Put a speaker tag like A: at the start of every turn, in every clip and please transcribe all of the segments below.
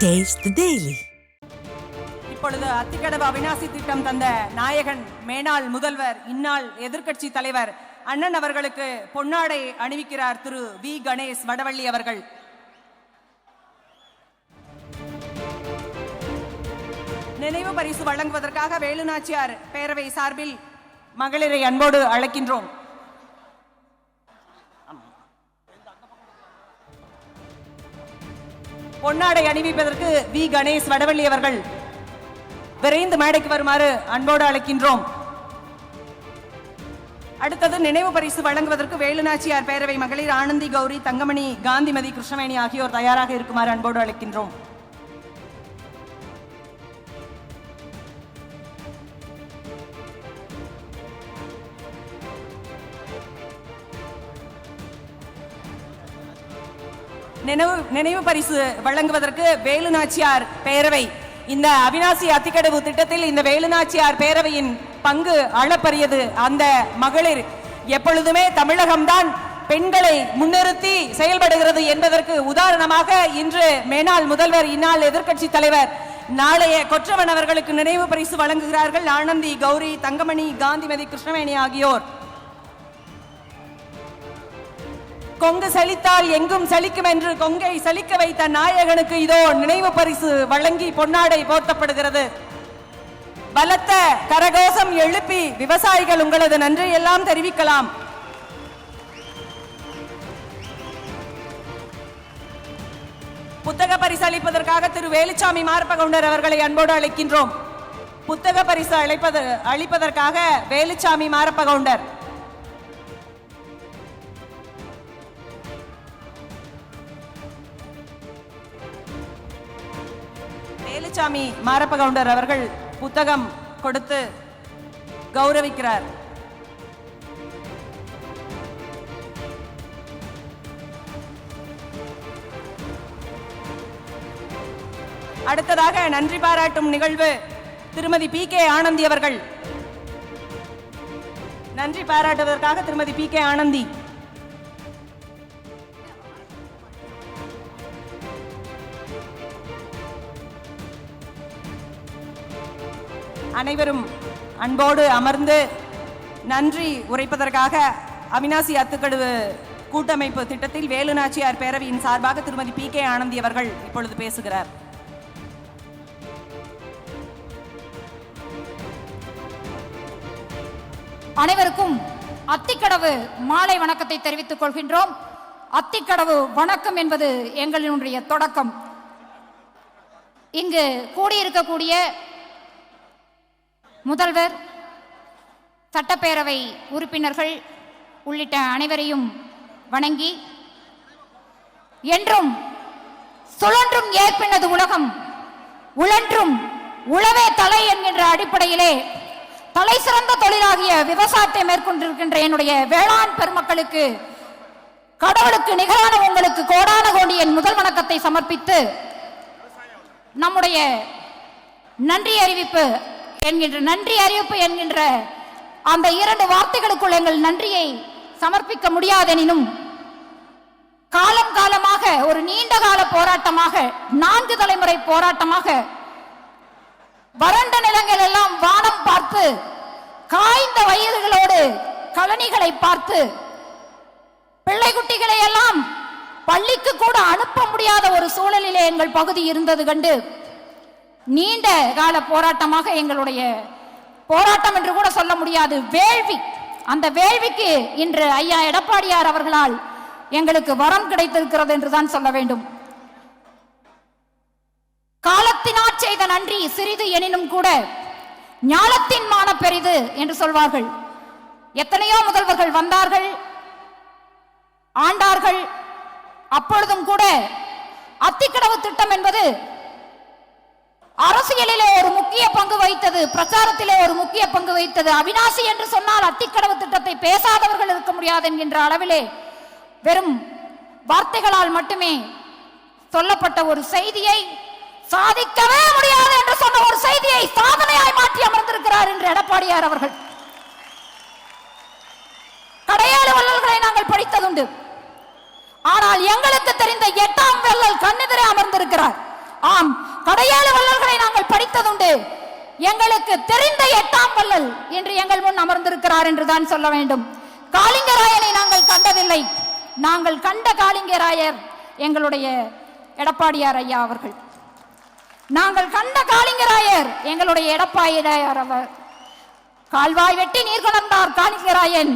A: Taste the Daily.
B: இப்பொழுது அத்திக்கடவு அவிநாசி திட்டம் தந்த நாயகன் மேனாள் முதல்வர் இந்நாள் எதிர்க்கட்சி தலைவர் அண்ணன் அவர்களுக்கு பொன்னாடை அணிவிக்கிறார் திரு வி கணேஷ் வடவள்ளி அவர்கள். நினைவு பரிசு வழங்குவதற்காக வேலுநாச்சியார் பேரவை சார்பில் மகளிரை அன்போடு அழைக்கின்றோம். பொன்னாடை அணிவிப்பதற்கு வி கணேஷ் வடவள்ளி அவர்கள் விரைந்து மேடைக்கு வருமாறு அன்போடு அழைக்கின்றோம். அடுத்தது நினைவு பரிசு வழங்குவதற்கு வேலுநாச்சியார் பேரவை மகளிர் ஆனந்தி, கௌரி, தங்கமணி, காந்திமதி, கிருஷ்ணவேணி ஆகியோர் தயாராக இருக்குமாறு அன்போடு அழைக்கின்றோம். நினைவு பரிசு வழங்குவதற்கு வேலுநாச்சியார் பேரவை இந்த அவிநாசி அத்திக்கடவு திட்டத்தில் இந்த வேலுநாச்சியார் பேரவையின் பங்கு அளப்பரியது. அந்த மகளிர் எப்பொழுதுமே தமிழகம்தான் பெண்களை முன்னிறுத்தி செயல்படுகிறது என்பதற்கு உதாரணமாக இன்று மேனாள் முதல்வர் இந்நாள் எதிர்க்கட்சி தலைவர் நாளைய கொற்றவன் அவர்களுக்கு நினைவு பரிசு வழங்குகிறார்கள். ஆனந்தி, கௌரி, தங்கமணி, காந்திமதி, கிருஷ்ணவேணி ஆகியோர். கொங்கு செழித்தால் எங்கும் செழிக்கும் என்று கொங்கை செழிக்க வைத்த நாயகனுக்கு இதோ நினைவு பரிசு வழங்கி பொன்னாடை போர்த்தப்படுகிறது. பலத்த கரகோஷம் எழுப்பி விவசாயிகள் உங்களது நன்றி எல்லாம் தெரிவிக்கலாம். புத்தக பரிசு அளிப்பதற்காக திரு வேலுச்சாமி மார்பகவுண்டர் அவர்களை அன்போடு அழைக்கின்றோம். புத்தக பரிசு அளிப்பதற்காக வேலுச்சாமி மாரப்பகவுண்டர். வேலுச்சாமி மாரப்பகவுண்டர் அவர்கள் புத்தகம் கொடுத்து கௌரவிக்கிறார். அடுத்ததாக நன்றி பாராட்டும் நிகழ்வு திருமதி பி கே ஆனந்தி அவர்கள். நன்றி பாராட்டுவதற்காக திருமதி பி கே ஆனந்தி. அனைவரும் அன்போடு அமர்ந்து நன்றி உரைப்பதற்காக அவிநாசி அத்திக்கடவு கூட்டமைப்பு திட்டத்தில் வேலுநாச்சியார் பேரவையின் சார்பாக திருமதி பி கே ஆனந்தி அவர்கள் இப்பொழுது பேசுகிறார்.
C: அனைவருக்கும் அத்திக்கடவு மாலை வணக்கத்தை தெரிவித்துக் கொள்கின்றோம். அத்திக்கடவு வணக்கம் என்பது எங்களுடைய தொடக்கம். இங்கு கூடியிருக்கக்கூடிய முதல்வர், சட்டப்பேரவை உறுப்பினர்கள் உள்ளிட்ட அனைவரையும் வணங்கி, என்றும் சுழன்றும் ஏற்பினது உலகம், உழன்றும் உழவே தலை என்கின்ற அடிப்படையிலே தலை சிறந்த தொழிலாகிய விவசாயத்தை மேற்கொண்டிருக்கின்ற என்னுடைய வேளாண் பெருமக்களுக்கு, கடவுளுக்கு நிகரான உங்களுக்கு கோடான கோடி என் முதல் வணக்கத்தை சமர்ப்பித்து, நம்முடைய நன்றி அறிவிப்பு என்கின்ற அந்த இரண்டு வார்த்தைகளுக்குள் எங்கள் நன்றியை சமர்ப்பிக்க முடியாதெனினும், காலம் காலமாக ஒரு நீண்ட கால போராட்டமாக, 4 தலைமுறை போராட்டமாக, வறண்ட நிலங்கள் எல்லாம் வானம் பார்த்து, காய்ந்த வயல்களோடு கழனிகளை பார்த்து, பிள்ளை குட்டிகளை எல்லாம் பள்ளிக்கு கூட அனுப்ப முடியாத ஒரு சூழலிலே எங்கள் பகுதி இருந்தது கண்டு, நீண்ட கால போராட்டமாக, எங்களுடைய போராட்டம் என்று கூட சொல்ல முடியாது, வேள்வி. அந்த வேள்விக்கு இன்று ஐயா எடப்பாடியார் அவர்களால் எங்களுக்கு வரம் கிடைத்திருக்கிறது என்றுதான் சொல்ல வேண்டும். காலத்தினால் செய்த நன்றி சிறிது எனினும் கூட ஞாலத்தின் மான பெரிது என்று சொல்வார்கள். எத்தனையோ முதல்வர்கள் வந்தார்கள், ஆண்டார்கள். அப்பொழுதும் கூட அத்திக்கடவு திட்டம் என்பது அரசியலிலே ஒரு முக்கிய பங்கு வகித்தது, பிரச்சாரத்திலே ஒரு முக்கிய பங்கு வகித்தது. அவிநாசி என்று சொன்னால் அத்திக்கடவு திட்டத்தை பேசாதவர்கள் இருக்க முடியாது என்கின்ற அளவிலே வெறும் வார்த்தைகளால் மட்டுமே சொல்லப்பட்ட ஒரு செய்தியை சாதிக்கவே முடியாது என்று சொன்ன ஒரு செய்தியை சாதனையாய் மாற்றி அமர்ந்திருக்கிறார் என்று எடப்பாடியார் அவர்கள். கடையாளு வள்ளல்களை நாங்கள் படித்ததுண்டு. ஆனால் எங்களுக்கு தெரிந்த 8ஆம் வள்ளல் கண்ணெதிரே அமர்ந்திருக்கிறார். ஆம், கடையேழு வள்ளல்களை நாங்கள் படித்ததுண்டு. எங்களுக்கு தெரிந்த 8ஆம் வள்ளல் என்று எங்கள் முன் அமர்ந்திருக்கிறார் என்றுதான் சொல்ல வேண்டும். காளிங்கராயனை நாங்கள் கண்டதில்லை. நாங்கள் கண்ட காளிங்கராயர் எங்களுடைய எடப்பாடியார் ஐயா அவர்கள். நாங்கள் கண்ட காளிங்கராயர் எங்களுடைய எடப்பாடியார் அவர். கால்வாய் வெட்டி நீர் கொணர்ந்தார் காளிங்கராயன்.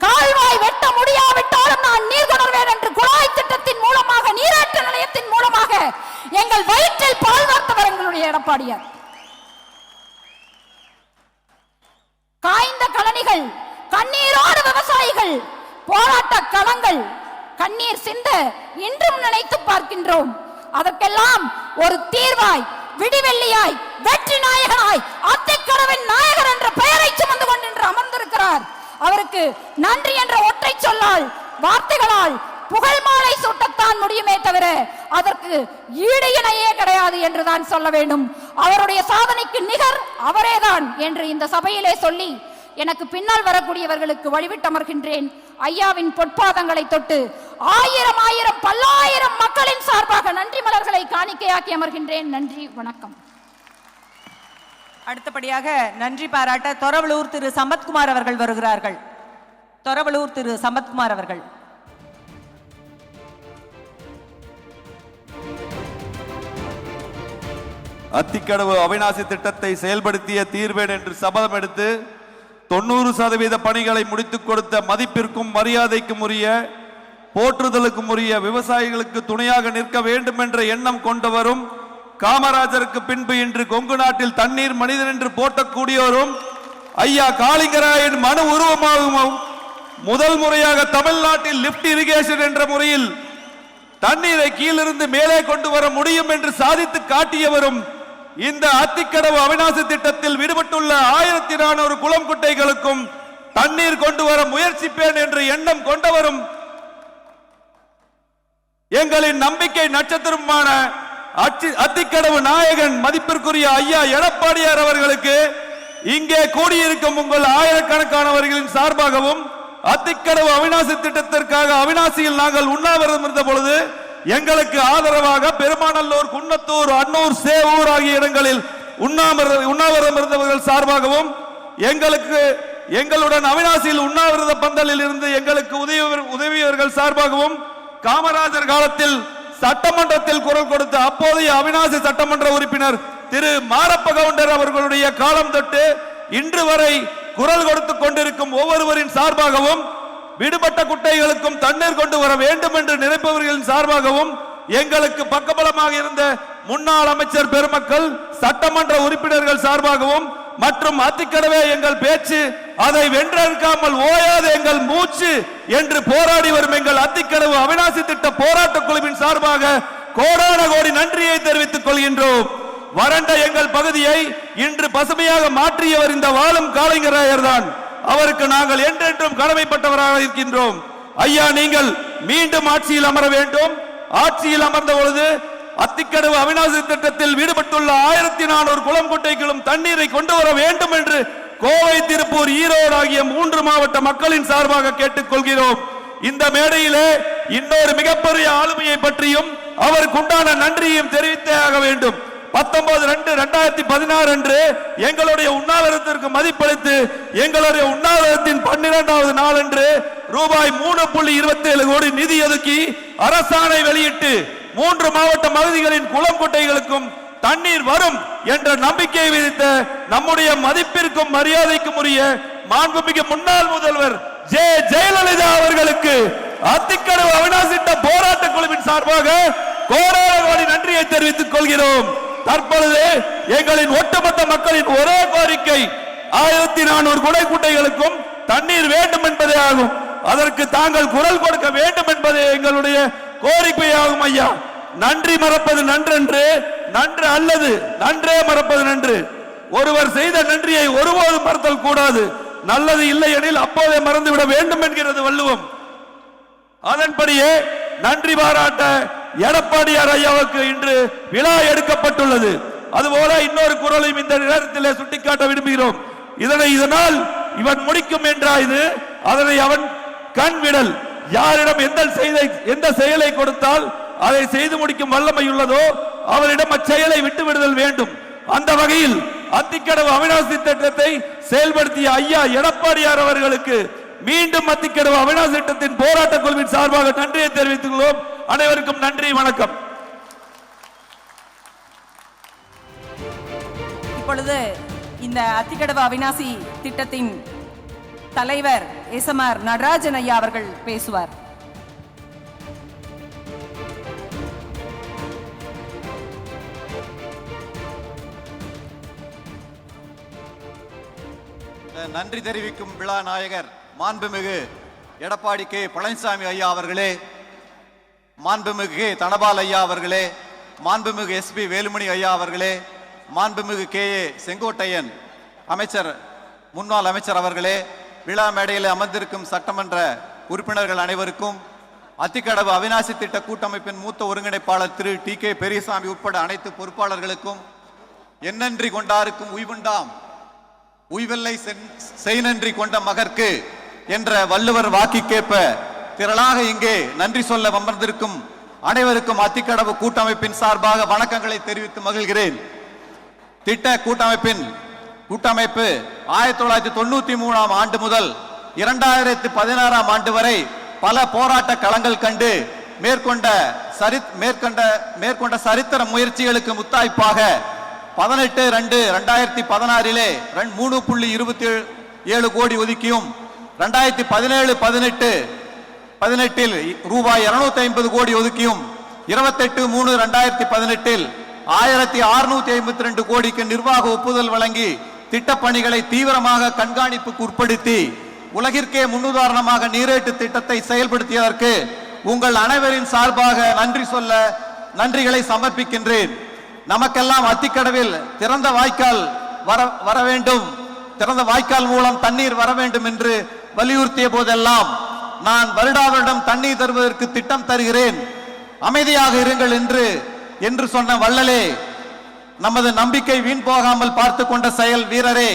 C: கால்வாய் வெட்ட முடியாவிட்டாலும் நான் நீர் கொணர்வேன் என்று குழாய் திட்டத்தின் மூலமாக, நீரேற்ற நிலையத்தின் மூலமாக எங்கள் வயிற்றில் பால் வார்த்தவர் எங்களுடைய எடப்பாடியார். காய்ந்த கழனிகள், கண்ணீரோடு விவசாயிகள், போராட்ட களங்கள், கண்ணீர் சிந்த இன்றும் நினைத்து பார்க்கின்றோம். அதற்கெல்லாம் ஒரு தீர்வாய், விடிவெள்ளியாய், வெற்றி நாயகனாய், அத்திக்கடவின் நாயகர் என்ற பெயரை சுமந்து கொண்டு அமர்ந்திருக்கிறார். அவருக்கு நன்றி என்ற ஒற்றை சொல்லால், வார்த்தைகளால் புகழ் மாலை சூட்டத்தான் முடியுமே தவிர அதற்கு ஈடு இணையே கிடையாது என்றுதான் சொல்ல வேண்டும். அவருடைய சாதனைக்கு நிகர் அவரேதான் என்று இந்த சபையிலே சொல்லி எனக்கு பின்னால் வரக்கூடியவர்களுக்கு வழிவிட்டமர்கின்றேன். ஐயாவின் பொற்பாதங்களை தொட்டு ஆயிரம் ஆயிரம் பல்லாயிரம் மக்களின் சார்பாக நன்றி மலர்களை காணிக்கையாக்கி அமர்கின்றேன். நன்றி, வணக்கம்.
B: அடுத்தபடியாக நன்றி பாராட்ட தொரவலூர் திரு சம்பத்குமார் அவர்கள் வருகிறார்கள். தொரவலூர் திரு சம்பத்குமார் அவர்கள்.
A: அத்திக்கடவு அவிநாசி திட்டத்தை செயல்படுத்திய தீர்வேன் என்று சபதம் எடுத்து 90% பணிகளை முடித்துக் கொடுத்த மதிப்பிற்கும் மரியாதைக்கும் உரிய, போற்றுதலுக்கும் உரிய, விவசாயிகளுக்கு துணையாக நிற்க வேண்டும் என்ற எண்ணம் கொண்டவரும், காமராஜருக்கு பின்பு இன்று கொங்கு நாட்டில் தண்ணீர் மனிதன் என்று போற்றக்கூடியவரும், ஐயா காளிங்கராயன் மனு உருவமாகவும் முதல் முறையாக தமிழ்நாட்டில் லிப்ட் இரிகேஷன் என்ற முறையில் தண்ணீரை கீழிருந்து மேலே கொண்டு வர முடியும் என்று சாதித்து காட்டியவரும், இந்த அத்திக்கடவு அவிநாசி திட்டத்தில் விடுபட்டுள்ள 1400 குளம் குட்டைகளுக்கும் தண்ணீர் கொண்டு வர முயற்சிப்பேன் என்ற எண்ணம் கொண்டவரும், எங்களின் நம்பிக்கை நட்சத்திரமான அத்திக்கடவு நாயகன் மதிப்பிற்குரிய ஐயா எடப்பாடியார் அவர்களுக்கு இங்கே கூடியிருக்கும் உங்கள் ஆயிரக்கணக்கானவர்களின் சார்பாகவும், அத்திக்கடவு அவிநாசி திட்டத்திற்காக அவிநாசியில் நாங்கள் உண்ணாவிரதம் இருந்த பொழுது எங்களுக்கு ஆதரவாக பெருமாநல்லூர், குன்னத்தூர், அன்னூர், சேவூர் ஆகிய இடங்களில் உண்ணாவிரதம் இருந்தவர்கள் சார்பாகவும், எங்களுடன் அவிநாசியில் உண்ணாவிரத பந்தலில் இருந்து எங்களுக்கு உதவியவர்கள் சார்பாகவும், காமராஜர் காலத்தில் சட்டமன்றத்தில் குரல் கொடுத்த அப்போதைய அவிநாசி சட்டமன்ற உறுப்பினர் திரு மாரப்ப கவுண்டர் அவர்களுடைய காலம் தொட்டு இன்று வரை குரல் கொடுத்துக் கொண்டிருக்கும் ஒவ்வொருவரின் சார்பாகவும், விடுபட்ட குட்டைகளுக்கும் தண்ணீர் கொண்டு வர வேண்டும் என்று நினைப்பவர்களின் சார்பாகவும், எங்களுக்கு பக்கபலமாக இருந்த முன்னாள் அமைச்சர் பெருமக்கள், சட்டமன்ற உறுப்பினர்கள் சார்பாகவும், மற்றும் அத்திக்கடவே எங்கள் பேச்சு, அதை வென்றெடுக்காமல் ஓயாத எங்கள் மூச்சு என்று போராடி வரும் எங்கள் அத்திக்கடவு அவிநாசி திட்ட போராட்ட குழுவின் சார்பாக கோடான கோடி நன்றியை தெரிவித்துக் கொள்கின்றோம். வறண்ட எங்கள் பகுதியை இன்று பசுமையாக மாற்றியவர் இந்த வாழும் காளிங்கராயர் தான். அவருக்கு நாங்கள் என்றென்றும் கடமைப்பட்டவராக இருக்கின்றோம். ஐயா, நீங்கள் மீண்டும் ஆட்சியில் அமர வேண்டும். ஆட்சியில் அமர்ந்த பொழுது அத்திக்கடவு அவிநாசி திட்டத்தில் விடுபட்டுள்ள 1400 குளம் குட்டைகளும் தண்ணீரை கொண்டு வர வேண்டும் என்று கோவை, திருப்பூர், ஈரோடு ஆகிய 3 மாவட்ட மக்களின் சார்பாக கேட்டுக் கொள்கிறோம். இந்த மேடையிலே இன்னொரு மிகப்பெரிய ஆளுமையை பற்றியும் அவருக்குண்டான நன்றியையும் தெரிவித்தே ஆக வேண்டும். 19/2/2016 அன்று எங்களுடைய உண்ணாவிரதத்திற்கு மதிப்பளித்து எங்களுடைய உண்ணாவிரதத்தின் 12வது நாள் அன்று ரூபாய் 3.27 கோடி நிதி ஒதுக்கி அரசாணை வெளியிட்டு 3 மாவட்ட பகுதிகளின் குளம் குட்டைகளுக்கும் தண்ணீர் வரும் என்ற நம்பிக்கையை விதித்த நம்முடைய மதிப்பிற்கும் மரியாதைக்கும் உரிய மாண்புமிகு முன்னாள் முதல்வர் ஜெயலலிதா அவர்களுக்கு அத்திக்கடவு அவிநாசி திட்ட போராட்ட குழுவின் சார்பாக கோடான கோடி நன்றியை தெரிவித்துக் கொள்கிறோம். தற்பொழுது எங்களின் ஒட்டுமொத்த மக்களின் ஒரே கோரிக்கை 1400 குடை குட்டைகளுக்கும் தண்ணீர் வேண்டும் என்பதே ஆகும். அதற்கு தாங்கள் குரல் கொடுக்க வேண்டும் என்பதே எங்களுடைய கோரிக்கையாகும். ஐயா, நன்றி மறப்பது நன்றன்று, நன்று அல்லது நன்றே மறப்பது நன்று. ஒருவர் செய்த நன்றியை ஒருபோதும் மறத்தல் கூடாது. நல்லது இல்லை எனில் அப்போதே மறந்துவிட வேண்டும் என்கிறது வள்ளுவம். அதன்படியே நன்றி பாராட்ட எடப்பாடியார் ஐயாவுக்கு இன்று விழா எடுக்கப்பட்டுள்ளது. அதுபோல இன்னொரு குரலையும் இந்த நேரத்தில் சுட்டிக்காட்ட விரும்புகிறோம். இதனால் இவன் முடிக்கும் என்றா இது, அதனை அவன் கண் விடல். யாரிடம் எந்த செயலை கொடுத்தால் அதை செய்து முடிக்கும் வல்லமை உள்ளதோ அவரிடம் அச்செயலை விட்டுவிடுதல் வேண்டும். அந்த வகையில் அத்திக்கடவு அவிநாசி திட்டத்தை செயல்படுத்திய ஐயா எடப்பாடியார் அவர்களுக்கு மீண்டும் அத்திக்கடவு அவிநாசி திட்டத்தின் போராட்ட குழுவின் சார்பாக நன்றியை தெரிவித்துக் கொள்வோம். அனைவருக்கும் நன்றி, வணக்கம்.
B: இப்பொழுது இந்த அத்திக்கடவு அவிநாசி திட்டத்தின் தலைவர் எஸ்எம்ஆர் நடராஜன் ஐயா அவர்கள் பேசுவார்.
D: நன்றி தெரிவிக்கும் விழா நாயகர் மாண்புமிகு எடப்பாடி கே பழனிசாமி ஐயா அவர்களே, மாண்புமிகு தனபால் ஐயா அவர்களே, மாண்புமிகு எஸ்பி வேலுமணி ஐயா அவர்களே, மாண்புமிகு KA செங்கோட்டையன் அமைச்சர் முன்னாள் அமைச்சர் அவர்களே, விழா மேடையில் அமர்ந்திருக்கும் சட்டமன்ற உறுப்பினர்கள் அனைவருக்கும், அத்திக்கடவு அவிநாசி திட்ட கூட்டமைப்பின் மூத்த ஒருங்கிணைப்பாளர் திரு TK பெரியசாமி உட்பட அனைத்து பொறுப்பாளர்களுக்கும், என்னன்றி கொண்டாருக்கும் உய்வுண்டாம் உய்வெல்லை செய் நன்றி கொண்ட மகற்கு என்ற வள்ளுவர் வாக்கிற்கேற்ப திரளாக இங்கே நன்றி சொல்ல அமர்ந்திருக்கும் அனைவருக்கும் அத்திக்கடவு கூட்டமைப்பின் சார்பாக வணக்கங்களை தெரிவித்து மகிழ்கிறேன். திட்ட கூட்டமைப்பு 1993ஆம் ஆண்டு முதல் 2016ஆம் ஆண்டு வரை பல போராட்ட களங்கள் கண்டு மேற்கொண்ட சரித்திர முயற்சிகளுக்கு முத்தாய்ப்பாக 18/2/2016 3.27 கோடி ஒதுக்கியும் 2017-18 ரூபாய் 250 கோடி ஒதுக்கியும் 28/3/2018 1652 கோடிக்கு நிர்வாக ஒப்புதல் வழங்கி திட்டப்பணிகளை தீவிரமாக கண்காணிப்புக்கு உட்படுத்தி உலகிற்கே முன்னுதாரணமாக நீரேட்டு திட்டத்தை செயல்படுத்தியதற்கு உங்கள் அனைவரின் சார்பாக நன்றி சொல்ல நன்றிகளை சமர்ப்பிக்கின்றேன். நமக்கெல்லாம் அத்திக்கடவில் திறந்த வாய்க்கால் வர வேண்டும், திறந்த வாய்க்கால் மூலம் தண்ணீர் வர வேண்டும் என்று வலியுறுத்திய போதெல்லாம் நான் வருடாவரிடம் தண்ணீர் தருவதற்கு திட்டம் தருகிறேன், அமைதியாக இருங்கள் என்று சொன்ன வள்ளலே, நமது நம்பிக்கை வீண் போகாமல் பார்த்து கொண்ட செயல் வீரரே,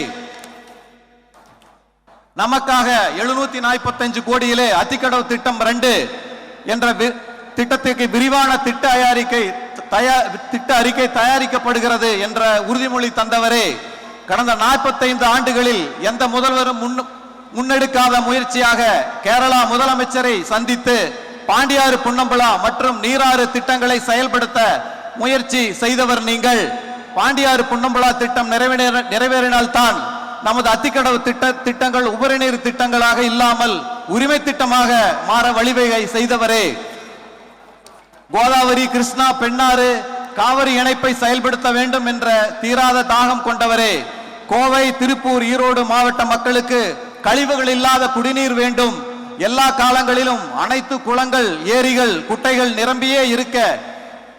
D: நமக்காக 745 கோடியிலே அத்திக்கடவு திட்டம் 2 என்ற திட்டத்திற்கு விரிவான திட்ட அறிக்கை தயாரிக்கப்படுகிறது என்ற உறுதிமொழி தந்தவரே, கடந்த 45 ஆண்டுகளில் எந்த முதல்வரும் முன்னெடுக்காத முயற்சியாக கேரளா முதலமைச்சரை சந்தித்து பாண்டியாறு புன்னம்புலா மற்றும் நீராறு திட்டங்களை செயல்படுத்த முயற்சி செய்தவர் நீங்கள். பாண்டியாறு புன்னம்புலா திட்டம் நிறைவேறினால்தான் நமது அத்திக்கடவு திட்டங்கள் உபரிநீர் திட்டங்களாக இல்லாமல் உரிமை திட்டமாக மாற வழிவகை செய்தவரே. கோதாவரி, கிருஷ்ணா, பெண்ணாறு, காவிரி இணைப்பை செயல்படுத்த வேண்டும் என்ற தீராத தாகம் கொண்டவரே. கோவை, திருப்பூர், ஈரோடு மாவட்ட மக்களுக்கு கழிவுகள் இல்லாத குடிநீர் வேண்டும், எல்லா காலங்களிலும் அனைத்து குளங்கள், ஏரிகள், குட்டைகள் நிரம்பியே இருக்க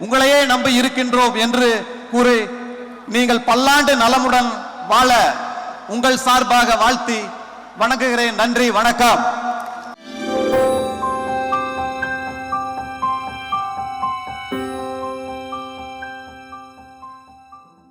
D: உங்களையே நம்பி இருக்கின்றோம் என்று கூறி நீங்கள் பல்லாண்டு நலமுடன் வாழ உங்கள் சார்பாக வாழ்த்தி வணங்குகிறேன். நன்றி, வணக்கம்.